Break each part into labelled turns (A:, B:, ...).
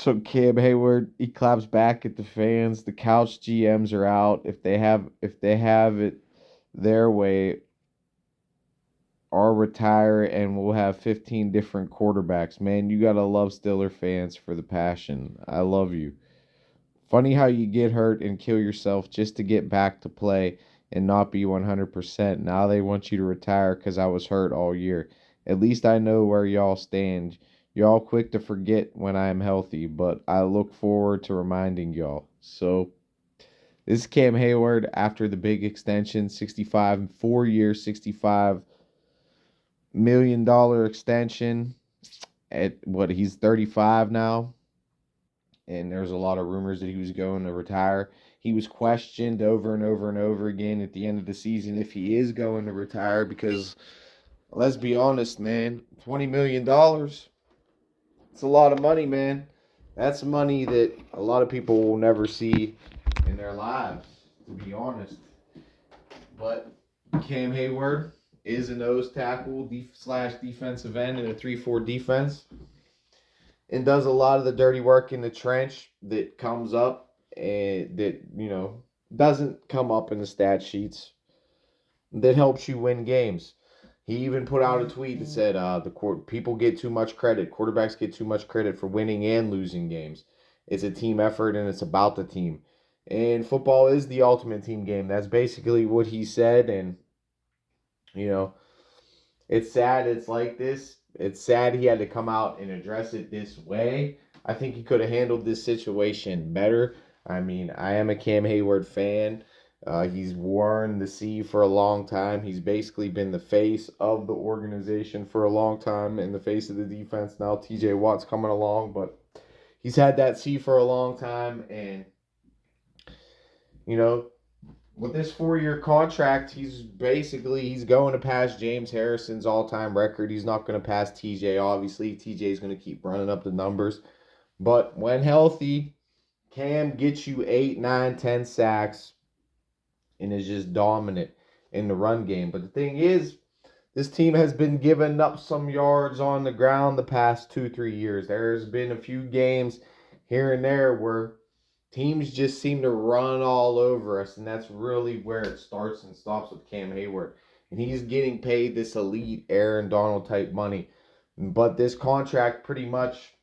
A: So Cam Heyward, he claps back at the fans. The couch GMs are out. If they have it their way, or retire and we'll have 15 different quarterbacks. Man, you gotta love Steeler fans for the passion. I love you. Funny how you get hurt and kill yourself just to get back to play and not be 100%. Now they want you to retire because I was hurt all year. At least I know where y'all stand. Y'all quick to forget when I am healthy, but I look forward to reminding y'all. So, this is Cam Heyward after the big extension, 65, 4 years, $65 million extension. At what, he's 35 now, and there's a lot of rumors that he was going to retire. He was questioned over and over and over again at the end of the season if he is going to retire because, let's be honest, man, $20 million, it's a lot of money, man. That's money that a lot of people will never see in their lives, to be honest. But Cam Heyward is a nose tackle slash defensive end in a 3-4 defense, and does a lot of the dirty work in the trench that comes up and that, doesn't come up in the stat sheets, that helps you win games. He even put out a tweet that said people get too much credit. Quarterbacks get too much credit for winning and losing games. It's a team effort and it's about the team. And football is the ultimate team game. That's basically what he said. And, it's sad it's like this. It's sad he had to come out and address it this way. I think he could have handled this situation better. I mean, I am a Cam Heyward fan. He's worn the C for a long time. He's basically been the face of the organization for a long time and the face of the defense. Now TJ Watt's coming along, but he's had that C for a long time. And, with this 4-year contract, he's going to pass James Harrison's all-time record. He's not going to pass TJ, obviously. TJ's going to keep running up the numbers. But when healthy, Cam gets you 8, 9, 10 sacks and is just dominant in the run game. But the thing is, this team has been giving up some yards on the ground the past 2-3 years. There's been a few games here and there where teams just seem to run all over us, and that's really where it starts and stops with Cam Heyward. And he's getting paid this elite Aaron Donald type money. But this contract pretty much,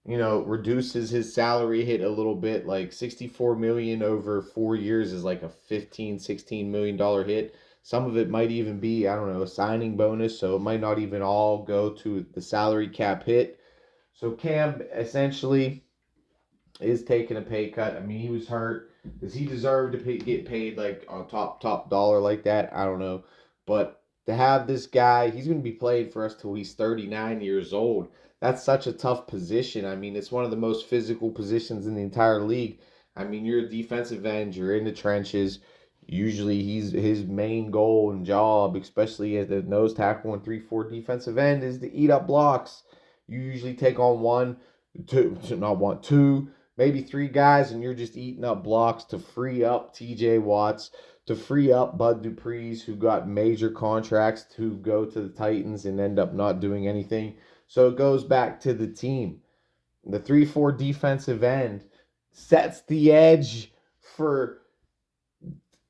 A: reduces his salary hit a little bit. Like $64 million over 4 years is like a $15-16 million hit. Some of it might even be, I don't know, a signing bonus, so it might not even all go to the salary cap hit. So Cam essentially is taking a pay cut. I mean, he was hurt. Does he deserve to get paid like a top dollar like that? I don't know. But to have this guy, he's going to be playing for us till he's 39 years old. That's such a tough position. I mean, it's one of the most physical positions in the entire league. I mean, you're a defensive end. You're in the trenches. Usually, his main goal and job, especially as the nose tackle and 3-4 defensive end, is to eat up blocks. You usually take on two, maybe 3 guys, and you're just eating up blocks to free up TJ Watts, to free up Bud Dupree's, who got major contracts to go to the Titans and end up not doing anything. So it goes back to the team. The 3-4 defensive end sets the edge for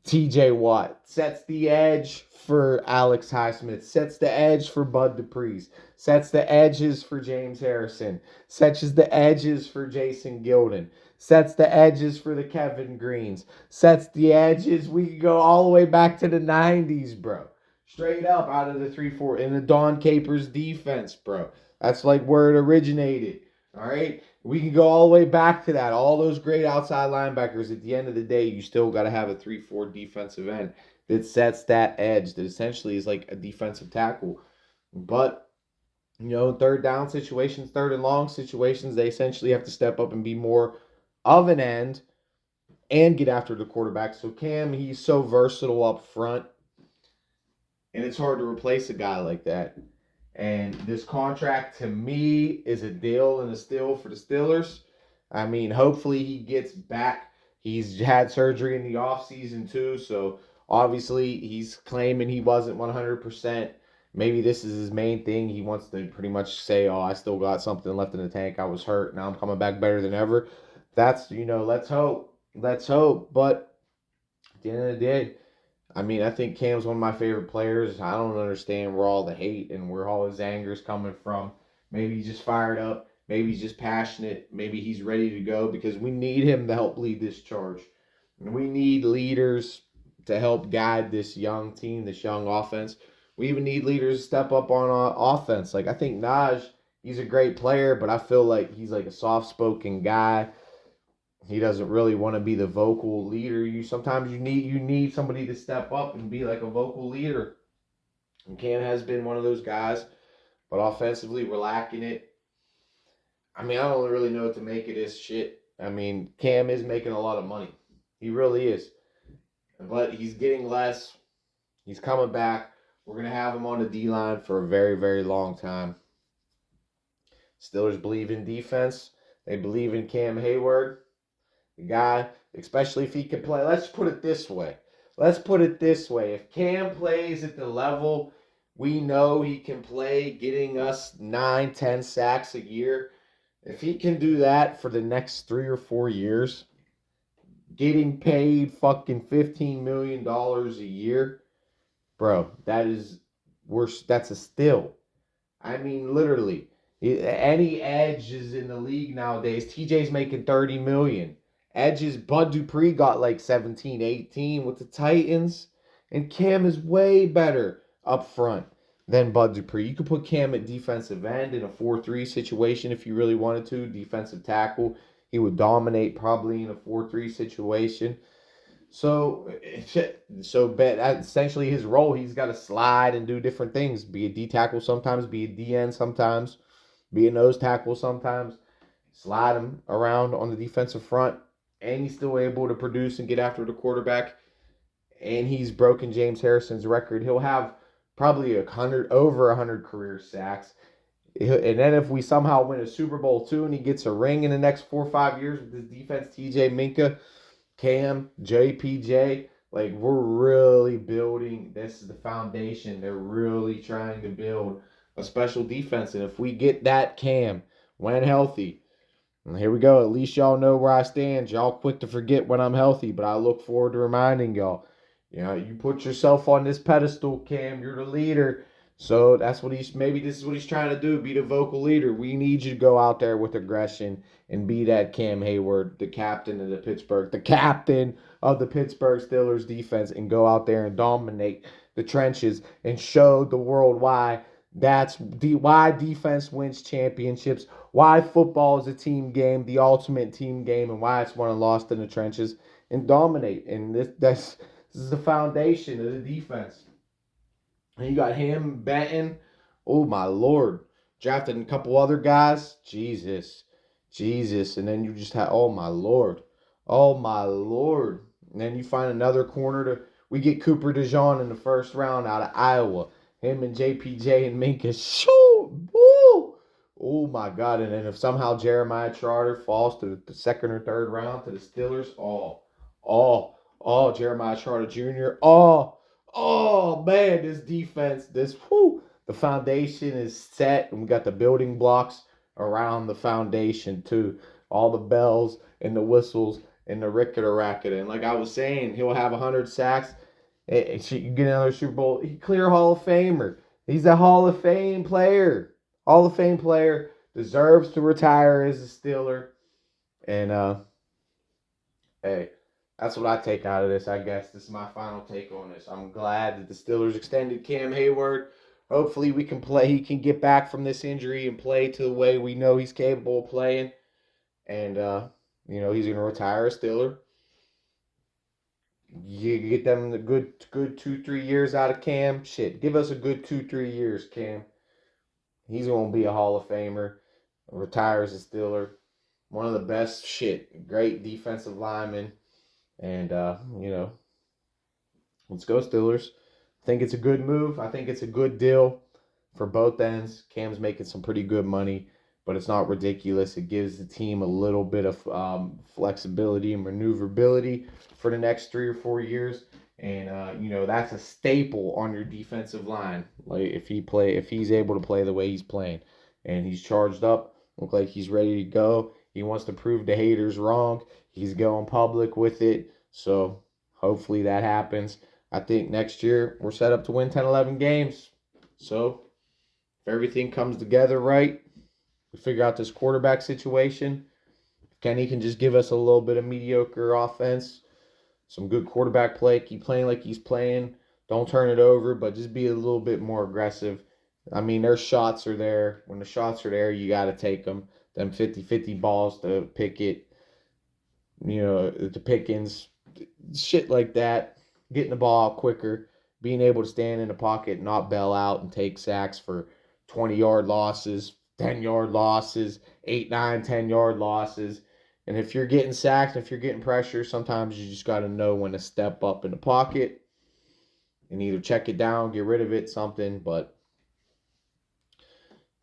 A: TJ Watt, sets the edge for Alex Highsmith, sets the edge for Bud Dupree's, sets the edges for James Harrison, sets the edges for Jason Gilden, sets the edges for the Kevin Greens, sets the edges. We can go all the way back to the 90s, bro. Straight up out of the 3-4 in the Don Capers defense, bro. That's like where it originated. All right? We can go all the way back to that. All those great outside linebackers. At the end of the day, you still got to have a 3-4 defensive end that sets that edge that essentially is like a defensive tackle. But, third down situations, third and long situations, they essentially have to step up and be more of an end and get after the quarterback. So Cam, he's so versatile up front, and it's hard to replace a guy like that. And this contract, to me, is a deal and a steal for the Steelers. I mean, hopefully he gets back. He's had surgery in the offseason, too. So, obviously, he's claiming he wasn't 100%. Maybe this is his main thing. He wants to pretty much say, "Oh, I still got something left in the tank. I was hurt. Now I'm coming back better than ever." That's, let's hope. Let's hope. But at the end of the day, I mean, I think Cam's one of my favorite players. I don't understand where all the hate and where all his anger is coming from. Maybe he's just fired up. Maybe he's just passionate. Maybe he's ready to go because we need him to help lead this charge. And we need leaders to help guide this young team, this young offense. We even need leaders to step up on offense. Like, I think Naj, he's a great player, but I feel like he's like a soft-spoken guy. He doesn't really want to be the vocal leader. Sometimes you need somebody to step up and be like a vocal leader. And Cam has been one of those guys, but offensively we're lacking it. I mean, I don't really know what to make of this shit. I mean, Cam is making a lot of money. He really is. But he's getting less. He's coming back. We're going to have him on the D-line for a very, very long time. Steelers believe in defense. They believe in Cam Heyward. The guy, especially if he can play. Let's put it this way. If Cam plays at the level we know he can play, getting us 9, 10 sacks a year, if he can do that for the next 3 or 4 years, getting paid fucking $15 million a year, bro, that's a steal. I mean, literally, any edge is in the league nowadays. TJ's making $30 million. Edges, Bud Dupree got like 17, 18 with the Titans. And Cam is way better up front than Bud Dupree. You could put Cam at defensive end in a 4-3 situation if you really wanted to. Defensive tackle. He would dominate probably in a 4-3 situation. So essentially his role, he's got to slide and do different things. Be a D tackle sometimes, be a DN sometimes, be a nose tackle sometimes. Slide him around on the defensive front. And he's still able to produce and get after the quarterback. And he's broken James Harrison's record. He'll have probably over 100 career sacks. And then if we somehow win a Super Bowl too, and he gets a ring in the next 4 or 5 years with his defense, TJ, Minka, Cam, JPJ, like, we're really building. This is the foundation. They're really trying to build a special defense. And if we get that Cam, when healthy, and here we go. At least y'all know where I stand. Y'all quick to forget when I'm healthy, but I look forward to reminding y'all. You put yourself on this pedestal, Cam. You're the leader. So this is what he's trying to do, be the vocal leader. We need you to go out there with aggression and be that Cam Heyward, the captain of the Pittsburgh Steelers defense, and go out there and dominate the trenches and show the world why why defense wins championships, why football is a team game, the ultimate team game, and why it's won and lost in the trenches, and dominate. And this is the foundation of the defense. And you got him, Benton. Oh, my Lord. Drafted a couple other guys. Jesus. And then you just have, oh, my Lord. And then you find another corner we get Cooper DeJean in the first round out of Iowa. Him and JPJ and Minka. Shoot. Woo. Oh, my God. And then if somehow Jeremiah Trotter falls to the second or third round to the Steelers, Jeremiah Trotter Jr., oh, man, this defense, the foundation is set, and we got the building blocks around the foundation, too. All the bells and the whistles and the rickety-racket. And like I was saying, he'll have 100 sacks. You get another Super Bowl. He clear Hall of Famer. He's a Hall of Fame player. Hall of Fame player. Deserves to retire as a Steeler. And, hey, that's what I take out of this, I guess. This is my final take on this. I'm glad that the Steelers extended Cam Heyward. Hopefully he can get back from this injury and play to the way we know he's capable of playing. And, he's going to retire a Steeler. You get them the good 2-3 years out of Cam. Shit, give us a good 2-3 years, Cam. He's going to be a Hall of Famer. Retires a Steeler. One of the best, great defensive linemen. And, let's go Steelers. I think it's a good move. I think it's a good deal for both ends. Cam's making some pretty good money, but it's not ridiculous. It gives the team a little bit of flexibility and maneuverability for the next 3 or 4 years. And that's a staple on your defensive line. Like if he's able to play the way he's playing, and he's charged up, look like he's ready to go. He wants to prove the haters wrong. He's going public with it. So hopefully that happens. I think next year we're set up to win 10, 11 games. So if everything comes together right, we figure out this quarterback situation. Kenny can just give us a little bit of mediocre offense, some good quarterback play, keep playing like he's playing. Don't turn it over, but just be a little bit more aggressive. I mean, their shots are there. When the shots are there, you got to take them. Them 50-50 balls to Pickett, to Pickens, shit like that. Getting the ball out quicker, being able to stand in the pocket, not bail out and take sacks for 20-yard losses, 10-yard losses, 8, 9, 10-yard losses. And if you're getting sacked, if you're getting pressure, sometimes you just got to know when to step up in the pocket and either check it down, get rid of it, something. But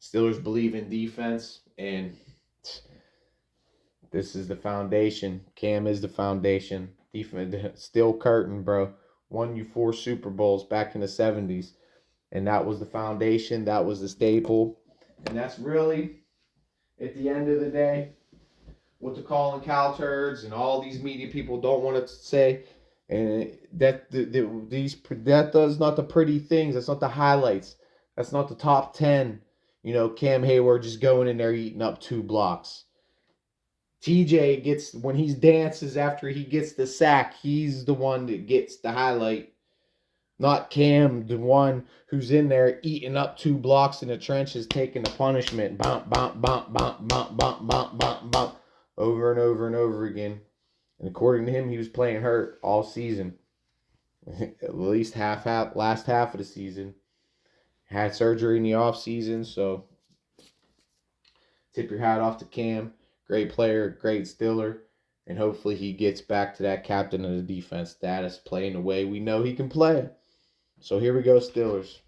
A: Steelers believe in defense, and this is the foundation. Cam is the foundation. Defense, still curtain, bro. Won you 4 Super Bowls back in the 70s. And that was the foundation. That was the staple. And that's really, at the end of the day, what the Colin Cow turds and all these media people don't want to say. And that's not the pretty things. That's not the highlights. That's not the top 10. Cam Heyward just going in there eating up 2 blocks. TJ gets, when he dances after he gets the sack, he's the one that gets the highlight. Not Cam, the one who's in there eating up 2 blocks in the trenches, taking the punishment. Bump, bump, bump, bump, bump, bump, bump, bump, bump. Over and over and over again. And according to him, he was playing hurt all season. At least last half of the season. Had surgery in the off season, so tip your hat off to Cam. Great player, great Steeler. And hopefully he gets back to that captain of the defense status, playing the way we know he can play. So here we go, Steelers.